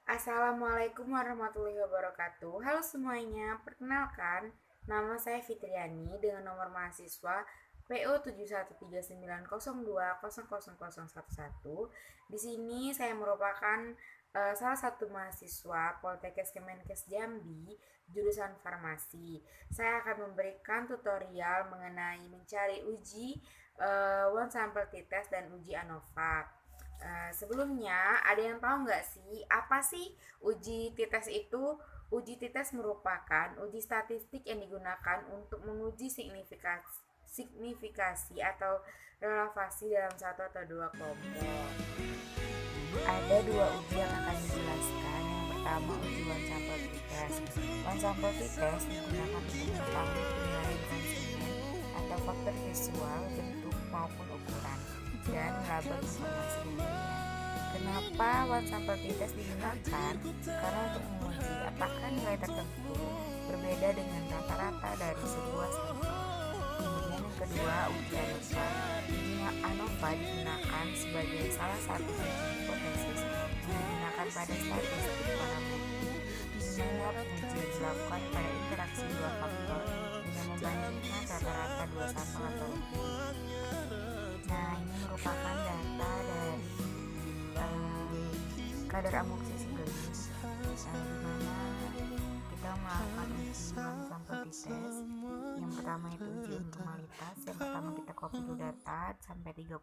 Assalamualaikum warahmatullahi wabarakatuh. Halo semuanya, perkenalkan nama saya Fitriani dengan nomor mahasiswa PO 713902000011. Di sini saya merupakan salah satu mahasiswa Poltekkes Kemenkes Jambi jurusan farmasi. Saya akan memberikan tutorial mengenai mencari uji one sample t-test dan uji ANOVA. Sebelumnya, ada yang tahu nggak sih apa sih uji t-test itu? Uji t-test merupakan uji statistik yang digunakan untuk menguji signifikasi atau relevasi dalam satu atau dua kelompok. Ada dua uji yang akan dijelaskan. Yang pertama uji one sample t-test. One sample t-test digunakan untuk mengetahui penilaian konsumen atau faktor visual, bentuk maupun ukuran dan laba informasi pembelian. Kenapa one sample t-test digunakan? Karena untuk menguji apakah nilai tertentu berbeda dengan rata-rata dari sebuah sampel. Kemudian yang kedua, uji ANOVA. Uji ANOVA digunakan sebagai salah satu uji hipotesis yang digunakan pada statistik parametrik, di mana pengujian dilakukan pada interaksi dua faktor dengan membandingkan rata-rata dua sampel atau lebih. Nah, ini merupakan data dari kadar amoksisilin, di mana kita melakukan uji one sample t-test. Yang pertama itu uji normalitas. Yang pertama kita copy dulu data sampai 30.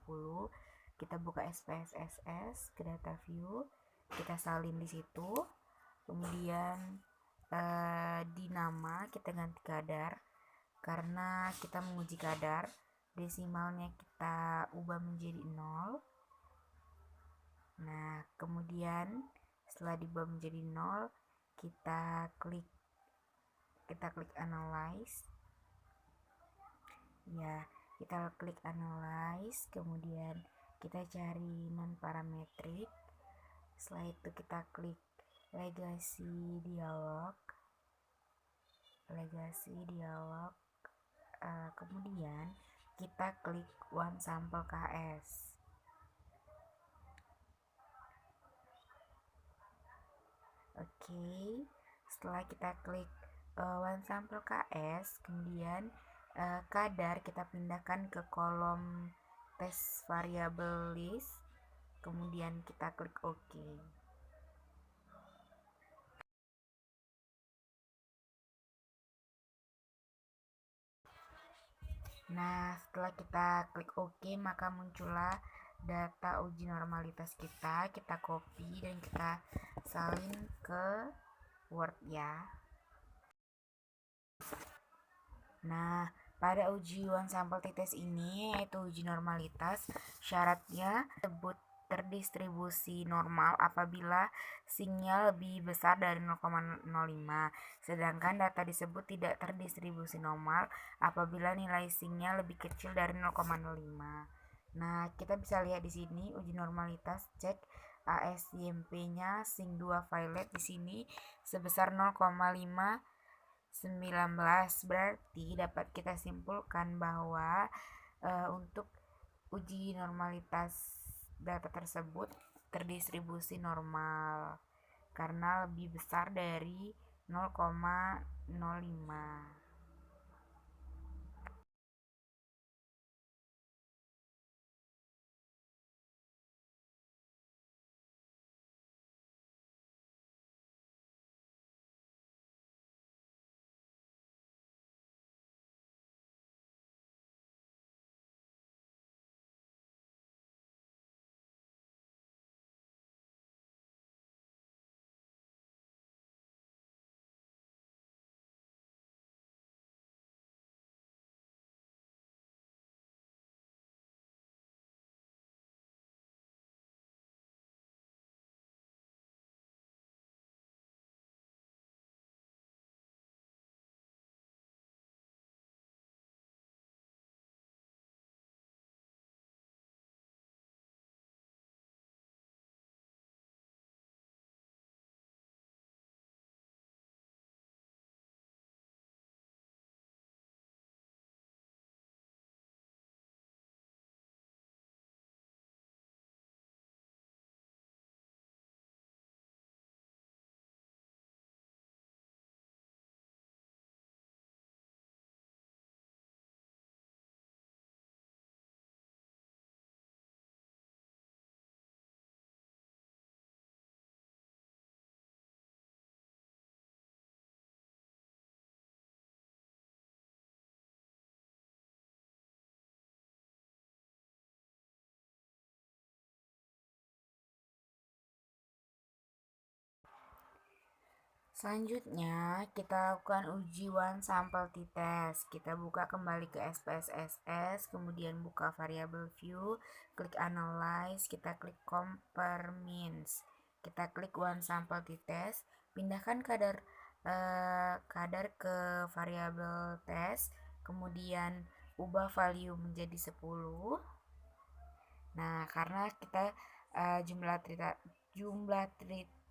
Kita buka SPSS ke data view, kita salin di situ. Kemudian di nama kita ganti kadar karena kita menguji kadar. Desimalnya kita ubah menjadi 0. Nah, kemudian setelah diubah menjadi 0, kita klik analyze. Ya, kita klik analyze, kemudian kita cari non parametrik. Setelah itu kita klik legacy dialog. Kemudian kita klik one sample KS. Oke, setelah kita klik one sample KS, kemudian kadar kita pindahkan ke kolom test variable list, kemudian kita klik OK. Nah, setelah kita klik OK, maka muncullah data uji normalitas kita. Kita copy dan kita salin ke Word ya. Nah, pada uji one sample t-test ini, yaitu uji normalitas, syaratnya tersebut terdistribusi normal apabila sinyal lebih besar dari 0,05, sedangkan data disebut tidak terdistribusi normal apabila nilai sinyal lebih kecil dari 0,05. Nah, kita bisa lihat di sini uji normalitas cek ASYMP-nya sing 2 violet di sini sebesar 0,519, berarti dapat kita simpulkan bahwa untuk uji normalitas data tersebut terdistribusi normal karena lebih besar dari 0,05. Selanjutnya, kita lakukan uji one sample t-test. Kita buka kembali ke SPSS, kemudian buka variable view, klik analyze, kita klik compare means. Kita klik one sample t-test, pindahkan kadar ke variable test, kemudian ubah value menjadi 10. Nah, karena kita jumlah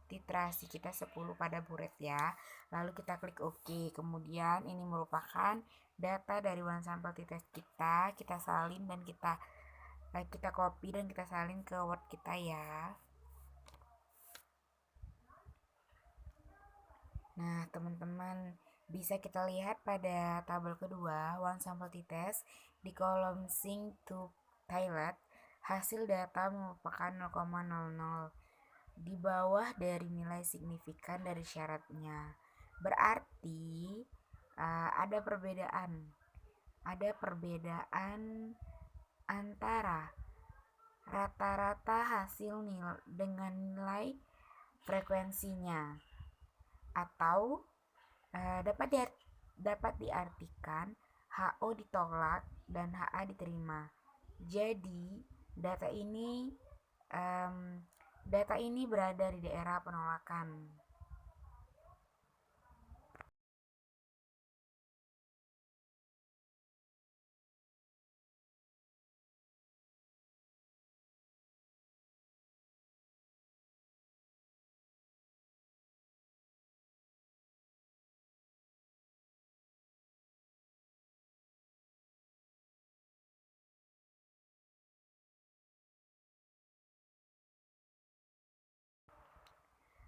titrasi kita 10 pada buret ya. Lalu kita klik OK. Kemudian ini merupakan data dari one sample t-test kita salin dan kita copy dan kita salin ke Word kita ya. Nah, teman-teman, bisa kita lihat pada tabel kedua, one sample t-test di kolom sync to toilet, hasil data merupakan 0,00 di bawah dari nilai signifikan dari syaratnya. Berarti ada perbedaan antara rata-rata hasil dengan nilai frekuensinya, atau dapat diartikan HO ditolak dan HA diterima. Jadi data ini berada di daerah penolakan.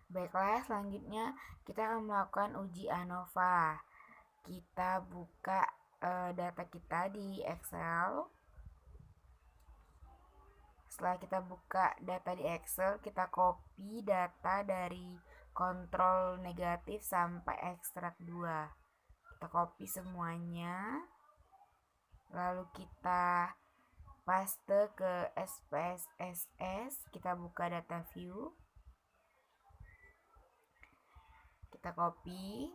Baiklah, selanjutnya kita akan melakukan uji ANOVA. Kita buka data kita di Excel. Setelah kita buka data di Excel, kita copy data dari kontrol negatif sampai ekstrak 2. Kita copy semuanya. Lalu kita paste ke SPSS. Kita buka data view. Kita copy.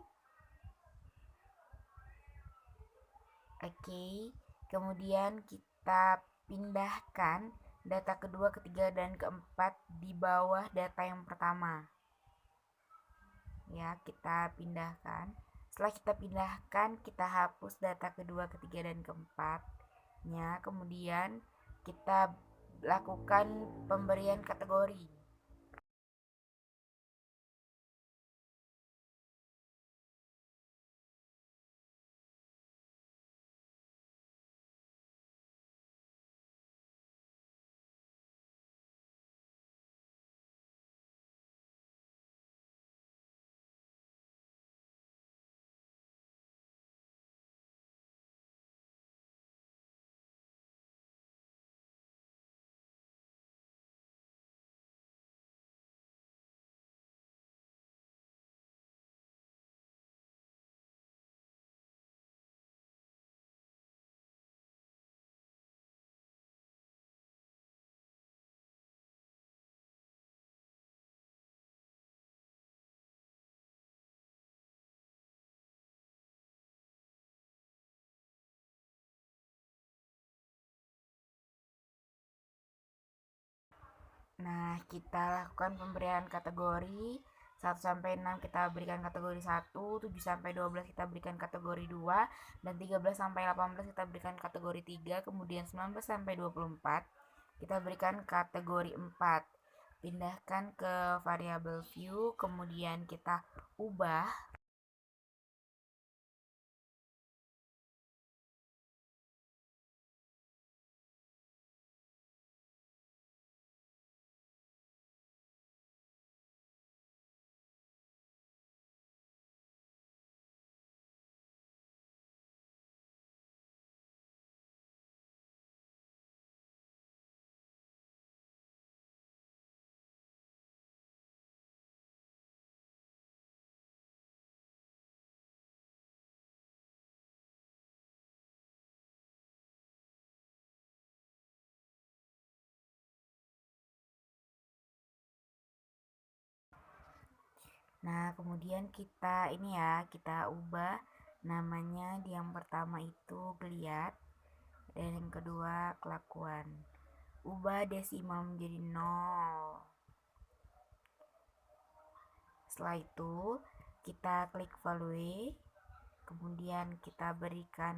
Oke. Kemudian kita pindahkan data kedua, ketiga, dan keempat di bawah data yang pertama. Ya, kita pindahkan. Setelah kita pindahkan, kita hapus data kedua, ketiga, dan keempatnya. Kemudian kita lakukan pemberian kategori. Nah, kita lakukan pemberian kategori 1 sampai 6 kita berikan kategori 1, 7 sampai 12 kita berikan kategori 2, dan 13 sampai 18 kita berikan kategori 3, kemudian 19 sampai 24 kita berikan kategori 4. Pindahkan ke variable view, kemudian kita ubah Nah, kemudian kita ubah namanya. Di yang pertama itu geliat dan yang kedua kelakuan. Ubah desimal menjadi 0. Setelah itu kita klik value, kemudian kita berikan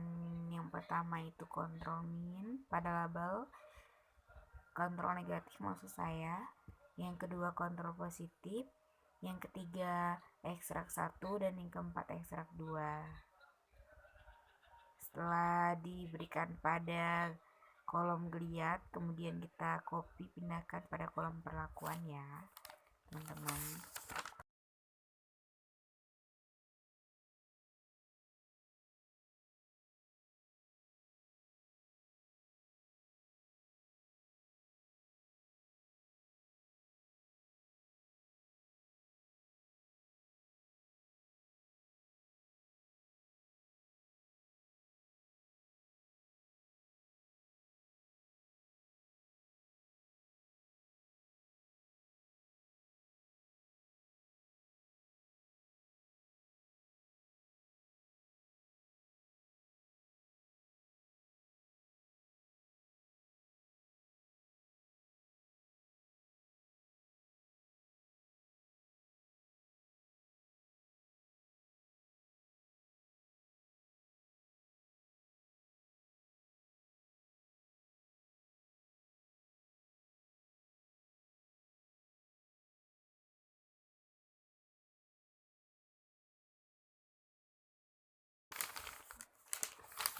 yang pertama itu kontrol min pada label, kontrol negatif maksud saya, yang kedua kontrol positif, yang ketiga ekstrak 1, dan yang keempat ekstrak 2. Setelah diberikan pada kolom geliat, kemudian kita copy pindahkan pada kolom perlakuan ya teman-teman.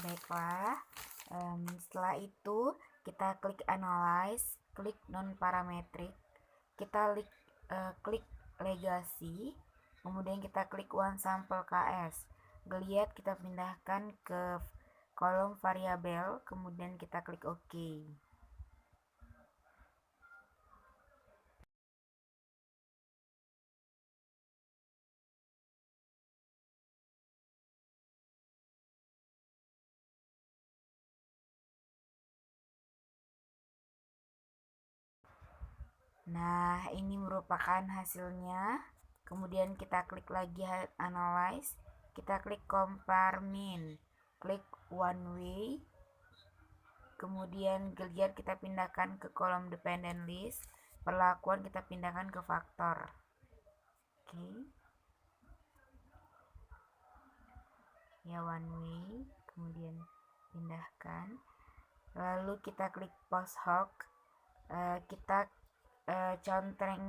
Baiklah, setelah itu kita klik analyze, klik non parametric, kita klik legacy, kemudian kita klik one sample ks. Geliat kita pindahkan ke kolom variabel, kemudian kita klik OK. Nah, ini merupakan hasilnya. Kemudian kita klik lagi analyze, kita klik compare min, klik one way, kemudian geliat kita pindahkan ke kolom dependent list, perlakuan kita pindahkan ke faktor. Oke. Ya, one way, kemudian pindahkan. Lalu kita klik post hoc, kita contreng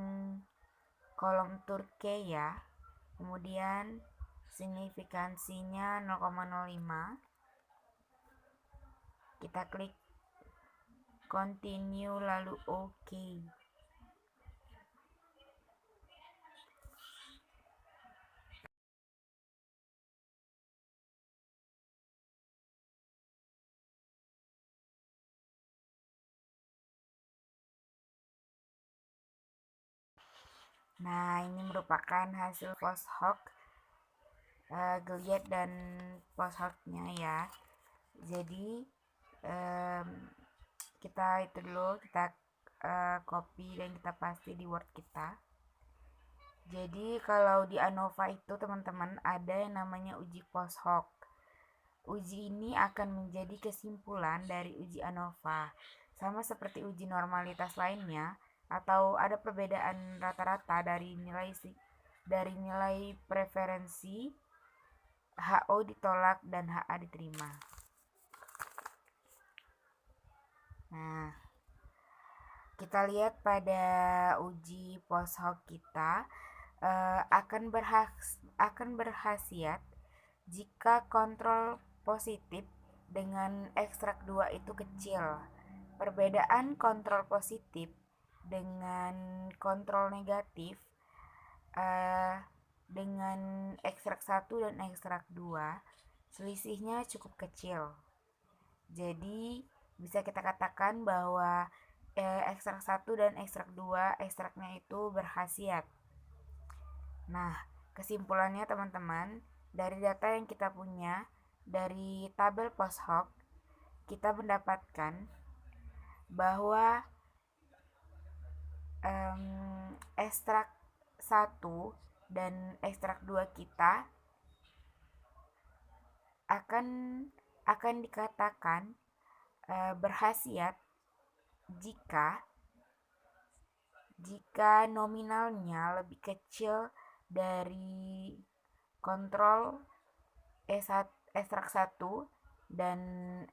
kolom Turkey ya, kemudian signifikansinya 0,05, kita klik continue lalu OK. Nah, ini merupakan hasil post hoc geliat dan post hoc-nya ya. Jadi kita itu dulu, kita copy dan kita paste di Word kita. Jadi kalau di ANOVA itu teman-teman ada yang namanya uji post hoc. Uji ini akan menjadi kesimpulan dari uji ANOVA, sama seperti uji normalitas lainnya, atau ada perbedaan rata-rata dari nilai preferensi HO ditolak dan HA diterima. Nah, kita lihat pada uji post hoc kita akan berhasiat jika kontrol positif dengan ekstrak 2 itu kecil. Perbedaan kontrol positif dengan kontrol negatif dengan ekstrak 1 dan ekstrak 2 selisihnya cukup kecil. Jadi bisa kita katakan bahwa ekstrak 1 dan ekstrak 2 ekstraknya itu berkhasiat. Nah, kesimpulannya teman-teman, dari data yang kita punya dari tabel post hoc, kita mendapatkan bahwa ekstrak 1 dan ekstrak 2 kita akan dikatakan berkhasiat jika nominalnya lebih kecil dari kontrol ekstrak 1 dan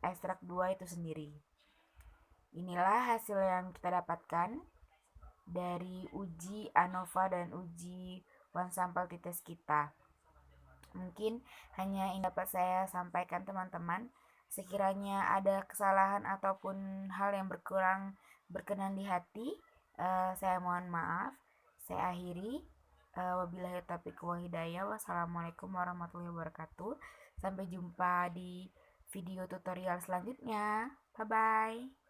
ekstrak 2 itu sendiri. Inilah hasil yang kita dapatkan dari uji ANOVA dan uji one sample test kita. Mungkin hanya ini dapat saya sampaikan teman-teman. Sekiranya ada kesalahan ataupun hal yang berkenan di hati, saya mohon maaf. Saya akhiri. Wabillahi taufiq wal hidayah. Wassalamualaikum warahmatullahi wabarakatuh. Sampai jumpa di video tutorial selanjutnya. Bye bye.